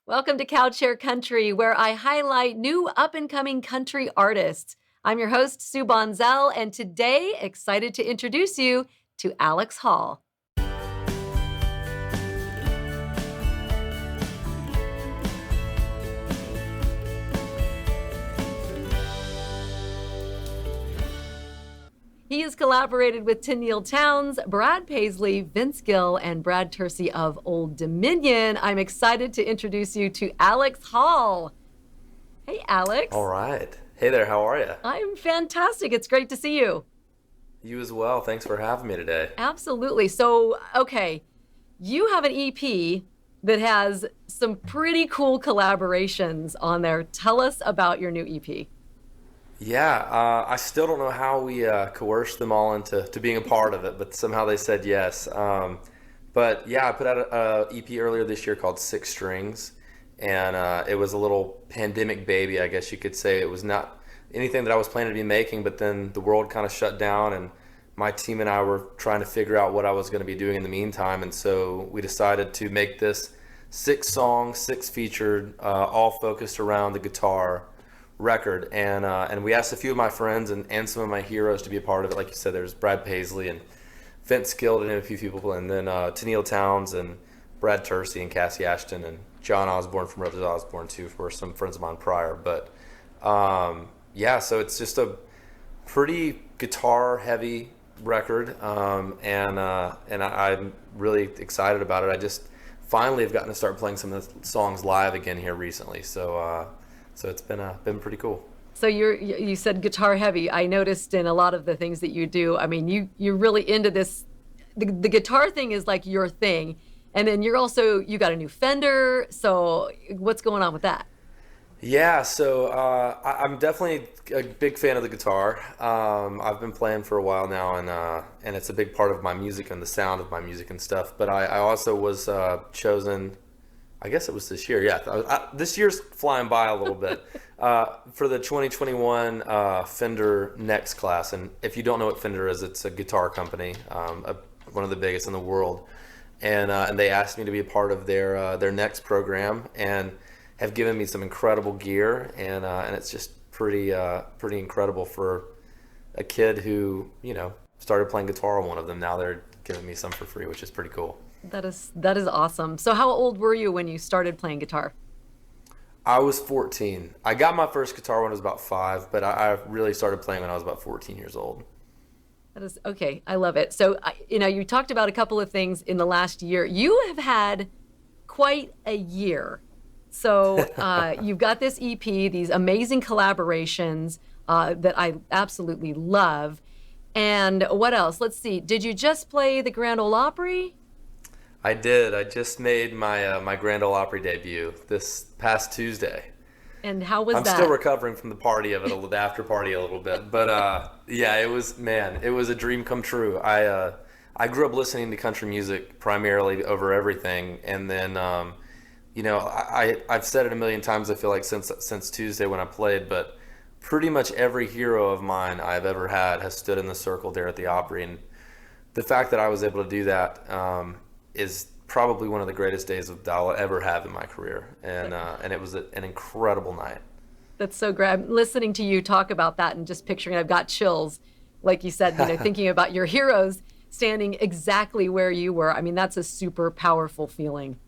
Welcome to Cowchair Country, where I highlight new up-and-coming country artists. I'm your host, Sue Bonzell, and today, excited to introduce you to Alex Hall. He has collaborated with Tenielle Townes, Brad Paisley, Vince Gill, and Brad Tursi of Old Dominion. I'm excited to introduce you to Alex Hall. Hey, Alex. All right. Hey there, how are you? I'm fantastic. It's great to see you. You as well. Thanks for having me today. Absolutely. So, okay, you have an EP that has some pretty cool collaborations on there. Tell us about your new EP. Yeah, I still don't know how we coerced them all into being a part of it, but somehow they said yes. But yeah, I put out a EP earlier this year called Six Strings, and it was a little pandemic baby, I guess you could say. It was not anything that I was planning to be making, but then the world kind of shut down, and my team and I were trying to figure out what I was going to be doing in the meantime, and so we decided to make this 6 songs, 6 featured, all focused around the guitar record, and we asked a few of my friends and some of my heroes to be a part of it. Like you said, there's Brad Paisley and Vince Gill and a few people, and then Tenielle Townes and Brad Tursi and Cassie Ashton and John Osborne from Brothers Osborne too, were some friends of mine prior. But yeah, so it's just a pretty guitar heavy record, and I'm really excited about it. I just finally have gotten to start playing some of the songs live again here recently, so it's been pretty cool. So you said guitar heavy. I noticed in a lot of the things that you do, I mean, you're really into this. The guitar thing is like your thing. And then you got a new Fender. So what's going on with that? Yeah, so I'm definitely a big fan of the guitar. I've been playing for a while now, and it's a big part of my music and the sound of my music and stuff. But I also was chosen, I guess it was this year. Yeah, this year's flying by a little bit, for the 2021 Fender Next class. And if you don't know what Fender is, it's a guitar company, one of the biggest in the world. And they asked me to be a part of their Next program, and have given me some incredible gear, and it's just pretty incredible for a kid who started playing guitar on one of them. Now they're giving me some for free, which is pretty cool. That is awesome. So how old were you when you started playing guitar? I was 14. I got my first guitar when I was about 5, but I really started playing when I was about 14 years old. That is okay. I love it. So, you talked about a couple of things in the last year. You have had quite a year. So you've got this EP, these amazing collaborations that I absolutely love. And what else? Let's see. Did you just play the Grand Ol Opry? I did. I just made my Grand Ol Opry debut this past Tuesday. And how was that? I'm still recovering from the party of it, the after party a little bit. But yeah, it was a dream come true. I grew up listening to country music primarily over everything, and then I've said it a million times, I feel like, since Tuesday when I played, but pretty much every hero of mine I've ever had has stood in the circle there at the Opry, and the fact that I was able to do that is probably one of the greatest days that I'll ever have in my career, and it was an incredible night. That's so great. I'm listening to you talk about that and just picturing, I've got chills, like you said, thinking about your heroes standing exactly where you were. I mean, that's a super powerful feeling.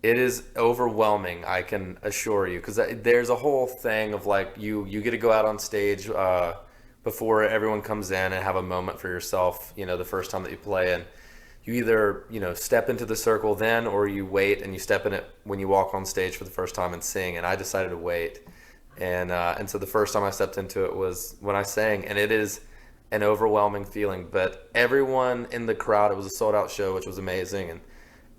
It is overwhelming, I can assure you, because there's a whole thing of like you get to go out on stage before everyone comes in and have a moment for yourself, the first time that you play, and you either step into the circle then, or you wait and you step in it when you walk on stage for the first time and sing. And I decided to wait, and so the first time I stepped into it was when I sang, and it is an overwhelming feeling. But everyone in the crowd, it was a sold out show, which was amazing, and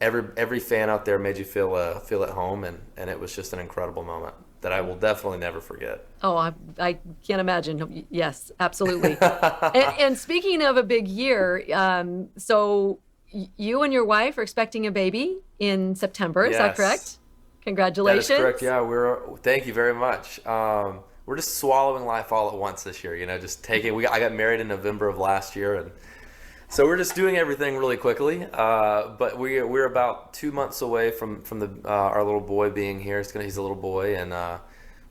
every fan out there made you feel at home, and it was just an incredible moment that I will definitely never forget. Oh, I can't imagine. Yes, absolutely. and speaking of a big year, so you and your wife are expecting a baby in September. Is that correct? Congratulations. That is correct. Yeah, thank you very much. We're just swallowing life all at once this year. Just taking. I got married in November of last year, and So we're just doing everything really quickly, but we're about 2 months away from our little boy being here. He's a little boy, and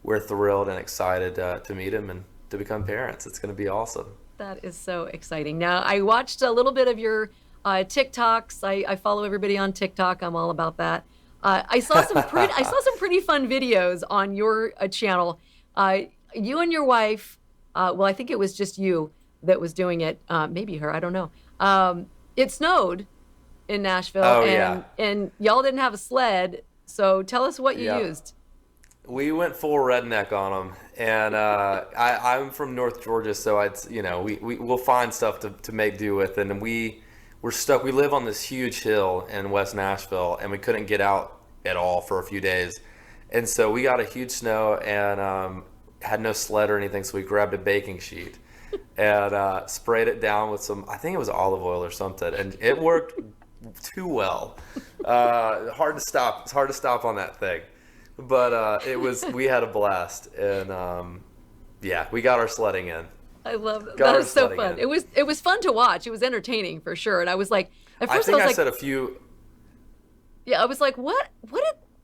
we're thrilled and excited to meet him and to become parents. It's going to be awesome. That is so exciting. Now, I watched a little bit of your TikToks. I follow everybody on TikTok. I'm all about that. I saw some pretty fun videos on your channel. You and your wife. Well, I think it was just you that was doing it. Maybe her. I don't know. It snowed in Nashville, and y'all didn't have a sled. So tell us what you used. We went full redneck on them, and I'm from North Georgia, so we'll find stuff to make do with, and we're stuck. We live on this huge hill in West Nashville, and we couldn't get out at all for a few days, and so we got a huge snow and had no sled or anything, so we grabbed a baking sheet and sprayed it down with some, I think it was olive oil or something, and it worked too well. Hard to stop. It's hard to stop on that thing. But we had a blast, and we got our sledding in. I love that. That was so fun. It was fun to watch. It was entertaining for sure. And I was like, at first I said a few. Yeah, I was like, what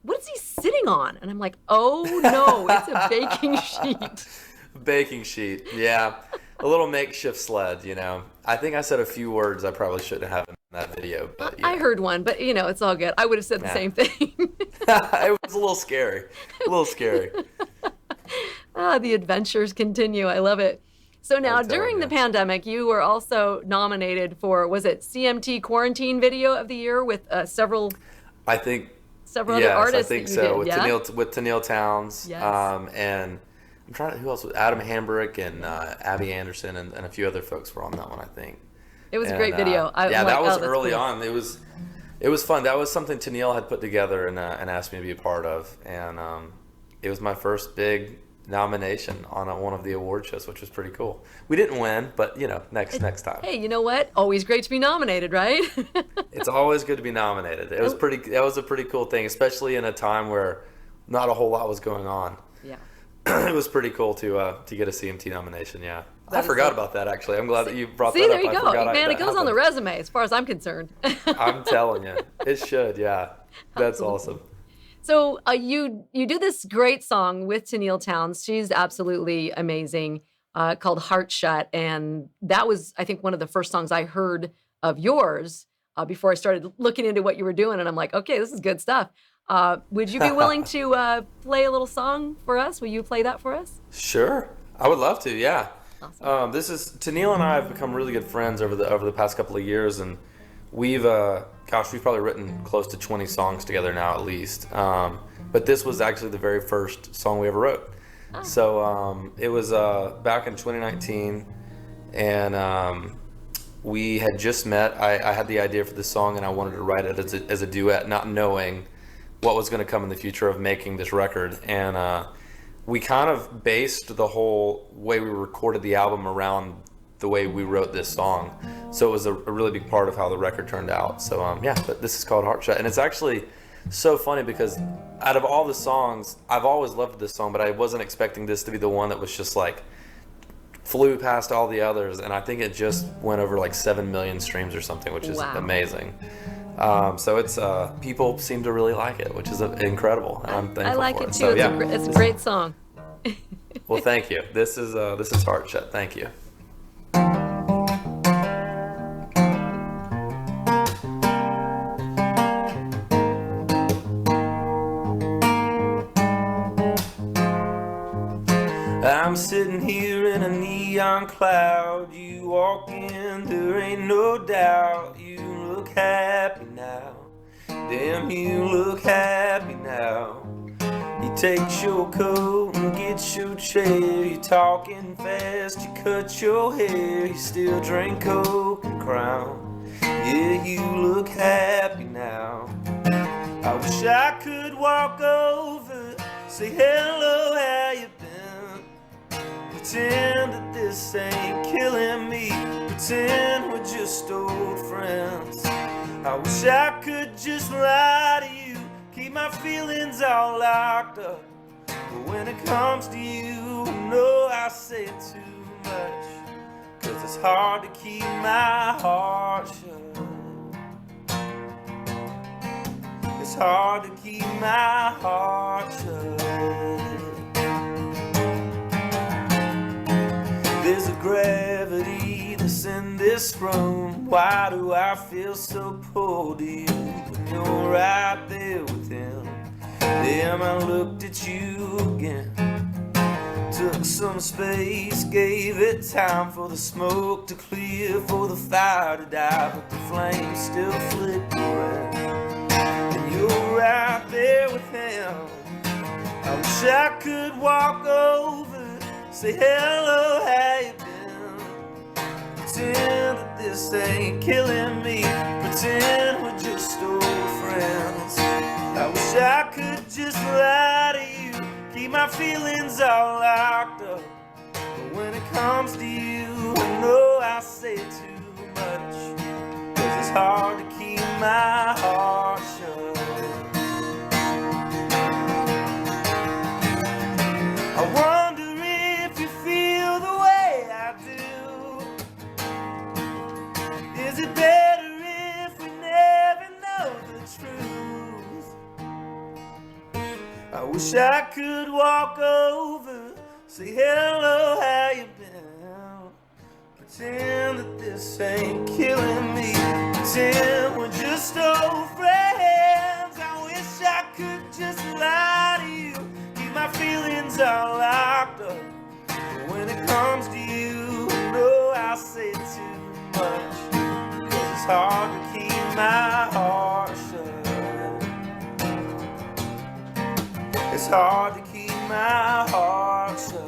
is he sitting on? And I'm like, oh no, it's a baking sheet. Baking sheet, yeah, a little makeshift sled. I think I said a few words I probably shouldn't have in that video, but I heard one, but it's all good. I would have said the same thing. It was a little scary. The adventures continue. I love it. So now, during the pandemic, you were also nominated for, was it CMT Quarantine Video of the Year with several other artists? I think so. With Tenielle Townes, and I'm trying to, who else? Adam Hambrick and Abby Anderson and a few other folks were on that one, I think. It was a great video. That was early on. It was fun. That was something Tenielle had put together and asked me to be a part of, and it was my first big nomination on one of the award shows, which was pretty cool. We didn't win, but next time. Hey, you know what? Always great to be nominated, right? It's always good to be nominated. That was a pretty cool thing, especially in a time where not a whole lot was going on. Yeah. It was pretty cool to get a CMT nomination. Yeah. I forgot about that, actually. I'm glad that you brought that up. See, there you go. Man, it goes on the resume as far as I'm concerned. I'm telling you. It should, yeah. That's awesome. So you do this great song with Tenielle Townes. She's absolutely amazing, called Heart Shut. And that was, I think, one of the first songs I heard of yours before I started looking into what you were doing. And I'm like, okay, this is good stuff. Would you be willing to play a little song for us? Will you play that for us? Sure. I would love to, yeah. Awesome. Tenielle and I have become really good friends over the past couple of years, and we've probably written close to 20 songs together now at least. But this was actually the very first song we ever wrote. Oh. So it was back in 2019, and we had just met. I had the idea for this song, and I wanted to write it as a duet, not knowing what was going to come in the future of making this record. And we kind of based the whole way we recorded the album around the way we wrote this song. So it was a really big part of how the record turned out. So but this is called Heart Shut. And it's actually so funny because out of all the songs, I've always loved this song, but I wasn't expecting this to be the one that was just like flew past all the others. And I think it just went over like 7 million streams or something, which is amazing. So it's people seem to really like it, which is incredible, and I'm thankful. I like for it too. So, it's a great song. Well, thank you. This is Heart Shut. Thank you. I'm sitting here in a neon cloud. You walk in, there ain't no doubt. You look happy now. Damn, you look happy now. You take your coat and get your chair. You talking fast, you cut your hair. You still drink Coke and Crown. Yeah, you look happy now. I wish I could walk over, say hello, how you been? Pretend that this ain't killing me. Pretend we're just old friends. I wish I could just lie to you, keep my feelings all locked up. But when it comes to you, I know I say too much. 'cause it's hard to keep my heart shut. It's hard to keep my heart shut. There's a gravity that's in this room. Why do I feel so cold to you when you're right there with him? Damn, I looked at you again. Took some space, gave it time for the smoke to clear, for the fire to die, but the flame's still flickering. And you're right there with him. I wish I could walk over, say hello, how you been? Pretend that this ain't killing me, pretend we're just old friends. I wish I could just lie to you, keep my feelings all locked up. But when it comes to you, I know I say too much, 'cause it's hard to keep my heart shut. I wonder if you feel the way I do. Is it better if we never know the truth? I wish I could walk over, say hello, how you been? Pretend that this ain't killing me, pretend we're just old friends. I wish I could just lie to you, keep my feelings all locked up. But when it comes to you, I know I say too much, 'cause it's hard to keep my heart shut. It's hard to keep my heart shut.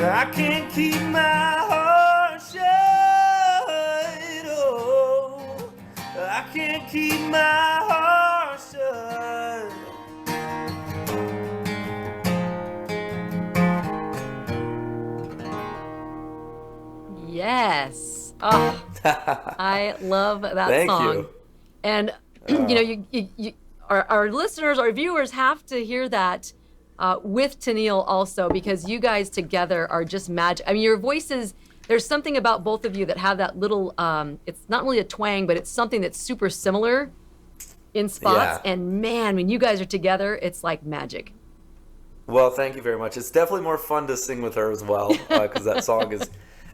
I can't keep my heart shut. Oh, I can't keep my heart shut. Yes. Oh, I love that Thank song. you. And our listeners, our viewers have to hear that with Tenielle also, because you guys together are just magic. I mean, your voices, there's something about both of you that have that little, it's not really a twang, but it's something that's super similar in spots. Yeah. And man, when you guys are together, it's like magic. Well, thank you very much. It's definitely more fun to sing with her as well, because that song is,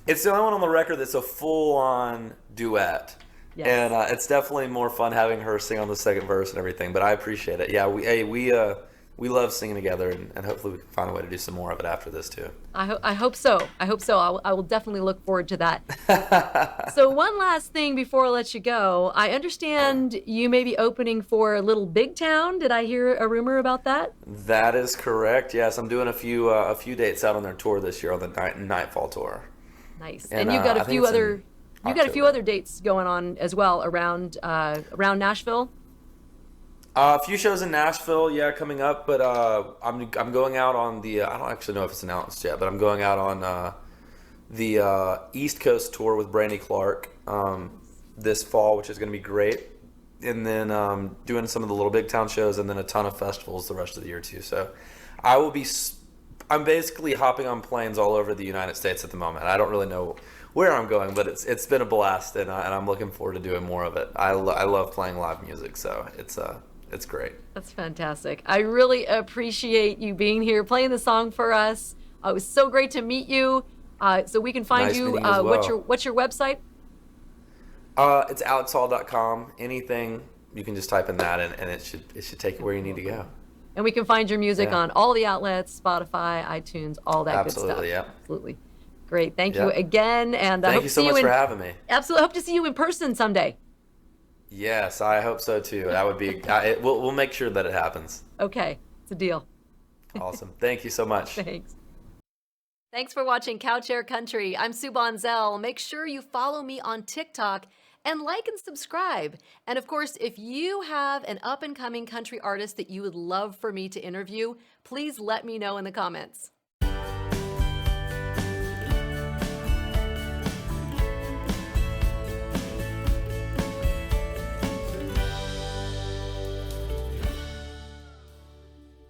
it's the only one on the record that's a full-on duet. Yes. And it's definitely more fun having her sing on the second verse and everything, but I appreciate it. Yeah, we love singing together, and hopefully we can find a way to do some more of it after this too. I hope so. I hope so. I will definitely look forward to that. So one last thing before I let you go. I understand you may be opening for Little Big Town. Did I hear a rumor about that? That is correct. Yes, I'm doing a few dates out on their tour this year on the Nightfall tour. Nice. And, And you've got I a think few it's in other October. dates going on as well around Nashville. A few shows in Nashville, yeah, coming up. But I'm going out on the I don't actually know if it's announced yet, but I'm going out on the East Coast tour with Brandy Clark this fall, which is going to be great. And then doing some of the Little Big Town shows, and then a ton of festivals the rest of the year too. So I will be. I'm basically hopping on planes all over the United States at the moment. I don't really know where I'm going, but it's been a blast, and I'm looking forward to doing more of it. I love playing live music, so it's great. That's fantastic. I really appreciate you being here, playing the song for us. It was so great to meet you. So we can find Nice you. meeting you as well. What's your website? It's alexhall.com. Anything, you can just type in that, and it should take you where you need to go. And we can find your music Yeah. on all the outlets, Spotify, iTunes, all that good stuff. Absolutely, yeah. Absolutely. Great. Thank Yeah. you again. And I Thank hope you to so see you much in, for having me. absolutely hope to see you in person someday. Yes, I hope so too. That would be. We'll make sure that it happens. Okay. It's a deal. Awesome. Thank you so much. Thanks. Thanks for watching Couch Air Country. I'm Sue Bonzell. Make sure you follow me on TikTok and like and subscribe. And of course, if you have an up and coming country artist that you would love for me to interview, please let me know in the comments.